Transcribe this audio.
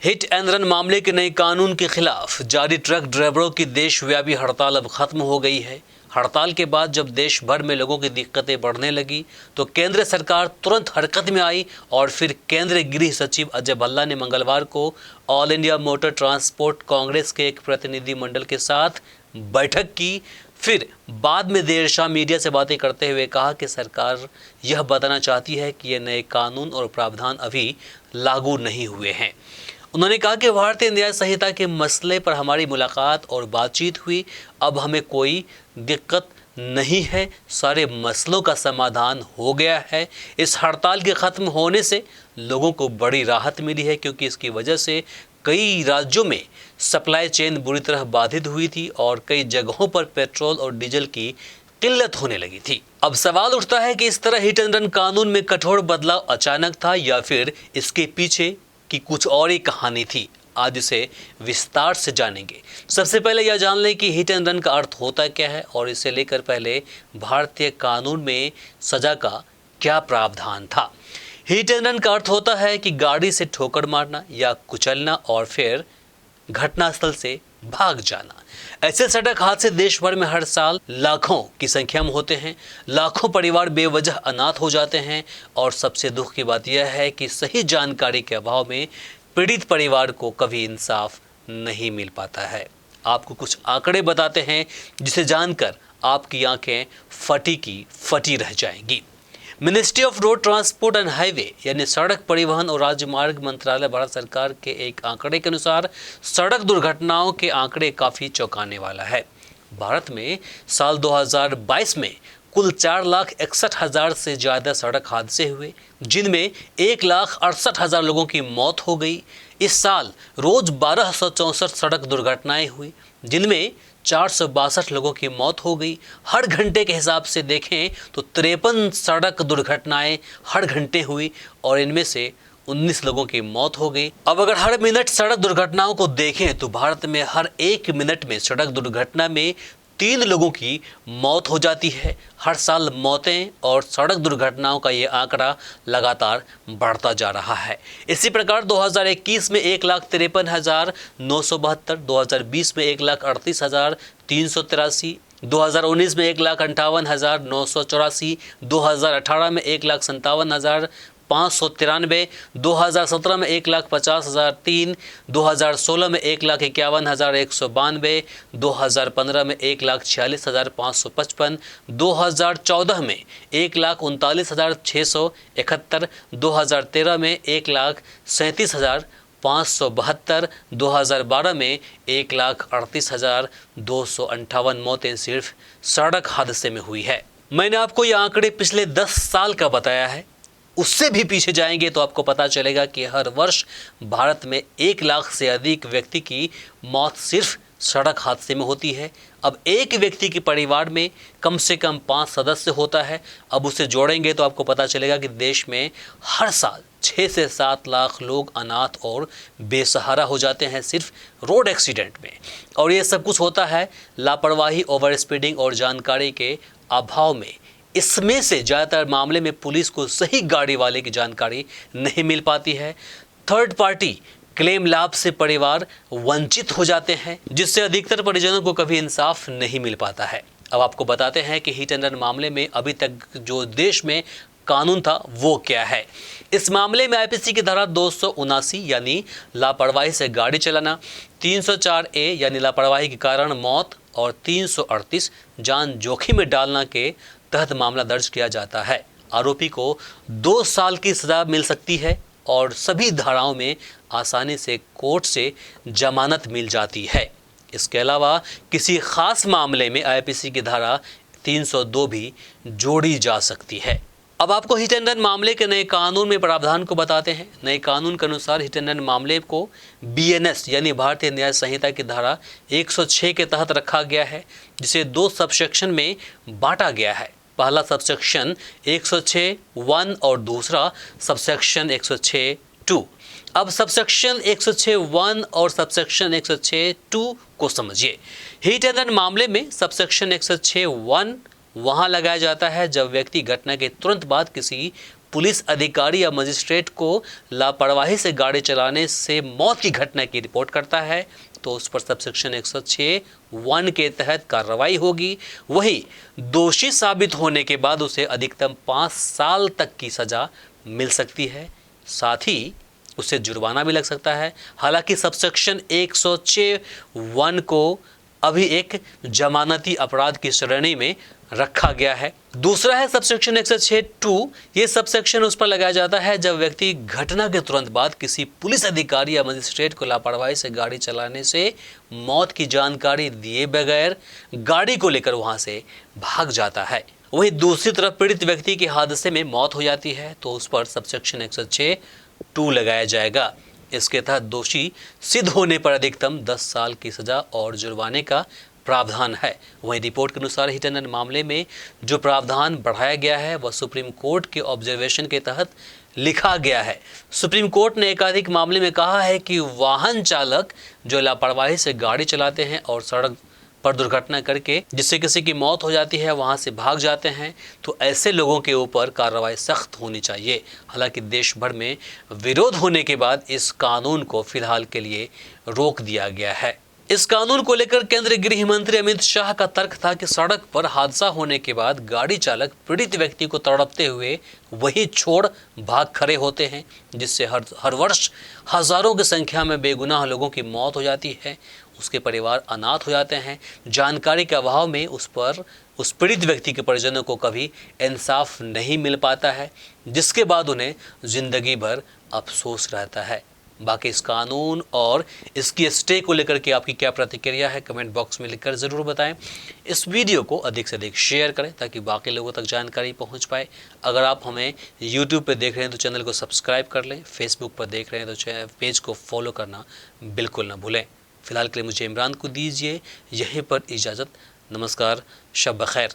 Hit and run मामले के नए कानून के खिलाफ जारी ट्रक ड्राइवरों की देशव्यापी हड़ताल अब खत्म हो गई है। हड़ताल के बाद जब देश भर में लोगों की दिक्कतें बढ़ने लगी तो केंद्र सरकार तुरंत हरकत में आई और फिर केंद्रीय गृह सचिव अजय भल्ला ने मंगलवार को all India motor transport Congress के एक प्रतिनिधि मंडल के साथ बैठक की। फिर बाद में देर शाम मीडिया से बातें करते हुए कहा कि सरकार यह बताना चाहती है कि ये नए कानून और प्रावधान अभी लागू नहीं हुए हैं। उन्होंने कहा कि भारतीय न्याय संहिता के मसले पर हमारी मुलाकात और बातचीत हुई। अब हमें कोई दिक्कत नहीं है, सारे मसलों का समाधान हो गया है। इस हड़ताल के ख़त्म होने से लोगों को बड़ी राहत मिली है क्योंकि इसकी वजह से कई राज्यों में सप्लाई चेन बुरी तरह बाधित हुई थी और कई जगहों पर पेट्रोल और डीजल की किल्लत होने लगी थी। अब सवाल उठता है कि इस तरह हिट एंड रन कानून में कठोर बदलाव अचानक था या फिर इसके पीछे की कुछ और ही कहानी थी। आज इसे विस्तार से जानेंगे। सबसे पहले यह जान लें कि हिट एंड रन का अर्थ होता क्या है और इसे लेकर पहले भारतीय कानून में सजा का क्या प्रावधान था। हिट एंड रन का अर्थ होता है कि गाड़ी से ठोकर मारना या कुचलना और फिर घटनास्थल से भाग जाना। ऐसे सड़क हादसे देश भर में हर साल लाखों की संख्या में होते हैं। लाखों परिवार बेवजह अनाथ हो जाते हैं और सबसे दुख की बात यह है कि सही जानकारी के अभाव में पीड़ित परिवार को कभी इंसाफ नहीं मिल पाता है। आपको कुछ आंकड़े बताते हैं जिसे जानकर आपकी आंखें फटी की फटी रह जाएंगी। Ministry of road transport and highway यानी सड़क परिवहन और राजमार्ग मंत्रालय भारत सरकार के एक आंकड़े के अनुसार सड़क दुर्घटनाओं के आंकड़े काफ़ी चौंकाने वाला है। भारत में साल 2022 में कुल 4,61,000 से ज़्यादा सड़क हादसे हुए जिनमें 1,68,000 लोगों की मौत हो गई। इस साल रोज़ 1,264 सड़क दुर्घटनाएं हुई जिनमें 462 लोगों की मौत हो गई। हर घंटे के हिसाब से देखें तो 53 सड़क दुर्घटनाएं हर घंटे हुई और इनमें से 19 लोगों की मौत हो गई। अब अगर हर मिनट सड़क दुर्घटनाओं को देखें तो भारत में हर 1 मिनट में सड़क दुर्घटना में 3 लोगों की मौत हो जाती है। हर साल मौतें और सड़क दुर्घटनाओं का ये आंकड़ा लगातार बढ़ता जा रहा है। इसी प्रकार 2021 में 1,53,972, 2020 में 1,38,383, 2019 में 1,58,984, 2018 में 1,57,593, 2017 में 1,50,003, 2016 में 1,51,192, 2015 में 1,46,555, 2014 में 1,39,671, 2013 में 1,37,572, 2012 में 1,38,258 मौतें सिर्फ सड़क हादसे में हुई है। मैंने आपको ये आंकड़े पिछले 10 साल का बताया है। उससे भी पीछे जाएंगे तो आपको पता चलेगा कि हर वर्ष भारत में 1 लाख से अधिक व्यक्ति की मौत सिर्फ सड़क हादसे में होती है। अब एक व्यक्ति के परिवार में कम से कम 5 सदस्य होता है। अब उसे जोड़ेंगे तो आपको पता चलेगा कि देश में हर साल 6 से 7 लाख लोग अनाथ और बेसहारा हो जाते हैं सिर्फ रोड एक्सीडेंट में। और ये सब कुछ होता है लापरवाही, ओवर स्पीडिंग और जानकारी के अभाव में। इसमें से ज़्यादातर मामले में पुलिस को सही गाड़ी वाले की जानकारी नहीं मिल पाती है। थर्ड पार्टी क्लेम लाभ से परिवार वंचित हो जाते हैं जिससे अधिकतर परिजनों को कभी इंसाफ नहीं मिल पाता है। अब आपको बताते हैं कि हिट एंड रन मामले में अभी तक जो देश में कानून था वो क्या है। इस मामले में आईपीसी की धारा 279 यानी लापरवाही से गाड़ी चलाना, 304A यानी लापरवाही के कारण मौत और 338 जान जोखिम में डालना के तहत मामला दर्ज किया जाता है। आरोपी को 2 साल की सजा मिल सकती है और सभी धाराओं में आसानी से कोर्ट से जमानत मिल जाती है। इसके अलावा किसी खास मामले में आईपीसी की धारा 302 भी जोड़ी जा सकती है। अब आपको हिट एंड रन मामले के नए कानून में प्रावधान को बताते हैं। नए कानून के अनुसार हिट एंड रन मामले को BNS यानी भारतीय न्याय संहिता की धारा 106 के तहत रखा गया है जिसे 2 सबसेक्शन में बांटा गया है। पहला सबसेक्शन 106(1) और दूसरा सबसेक्शन 106(2). अब सबसेक्शन 106(1) और सबसेक्शन 106(2) को समझिए। हिट एंड रन मामले में सबसेक्शन 106(1) वहाँ लगाया जाता है जब व्यक्ति घटना के तुरंत बाद किसी पुलिस अधिकारी या मजिस्ट्रेट को लापरवाही से गाड़ी चलाने से मौत की घटना की रिपोर्ट करता है तो उस पर सबसेक्शन 106(1) के तहत कार्रवाई होगी। वही दोषी साबित होने के बाद उसे अधिकतम 5 साल तक की सजा मिल सकती है, साथ ही उसे जुर्माना भी लग सकता है। हालांकि सबसेक्शन 106(1) को अभी एक जमानती अपराध की श्रेणी में रखा गया है। दूसरा है सबसेक्शन 106(2). ये सबसेक्शन उस पर लगाया जाता है जब व्यक्ति घटना के तुरंत बाद किसी पुलिस अधिकारी या मजिस्ट्रेट को लापरवाही से गाड़ी चलाने से मौत की जानकारी दिए बगैर गाड़ी को लेकर वहां से भाग जाता है। वहीं दूसरी तरफ पीड़ित व्यक्ति की हादसे में मौत हो जाती है तो उस पर सबसेक्शन 106(2) लगाया जाएगा। इसके तहत दोषी सिद्ध होने पर अधिकतम 10 साल की सजा और जुर्माने का प्रावधान है। वहीं रिपोर्ट के अनुसार हिट एंड रन मामले में जो प्रावधान बढ़ाया गया है वह सुप्रीम कोर्ट के ऑब्जर्वेशन के तहत लिखा गया है। सुप्रीम कोर्ट ने एकाधिक मामले में कहा है कि वाहन चालक जो लापरवाही से गाड़ी चलाते हैं और सड़क पर दुर्घटना करके जिससे किसी की मौत हो जाती है वहां से भाग जाते हैं तो ऐसे लोगों के ऊपर कार्रवाई सख्त होनी चाहिए। हालांकि देश भर में विरोध होने के बाद इस कानून को फिलहाल के लिए रोक दिया गया है। इस कानून को लेकर केंद्रीय गृह मंत्री अमित शाह का तर्क था कि सड़क पर हादसा होने के बाद गाड़ी चालक पीड़ित व्यक्ति को तड़पते हुए वहीं छोड़ भाग खड़े होते हैं, जिससे हर वर्ष हजारों की संख्या में बेगुनाह लोगों की मौत हो जाती है, उसके परिवार अनाथ हो जाते हैं। जानकारी के अभाव में उस पीड़ित व्यक्ति के परिजनों को कभी इंसाफ नहीं मिल पाता है, जिसके बाद उन्हें जिंदगी भर अफसोस रहता है। बाकी इस कानून और इसकी स्टे को लेकर के आपकी क्या प्रतिक्रिया है, कमेंट बॉक्स में लिखकर ज़रूर बताएं। इस वीडियो को अधिक से अधिक शेयर करें ताकि बाकी लोगों तक जानकारी पहुंच पाए। अगर आप हमें YouTube पे देख रहे हैं तो चैनल को सब्सक्राइब कर लें, फेसबुक पर देख रहे हैं तो पेज को फॉलो करना बिल्कुल ना भूलें। फिलहाल के लिए मुझे इमरान को दीजिए यहीं पर इजाज़त। नमस्कार, शब बखैर।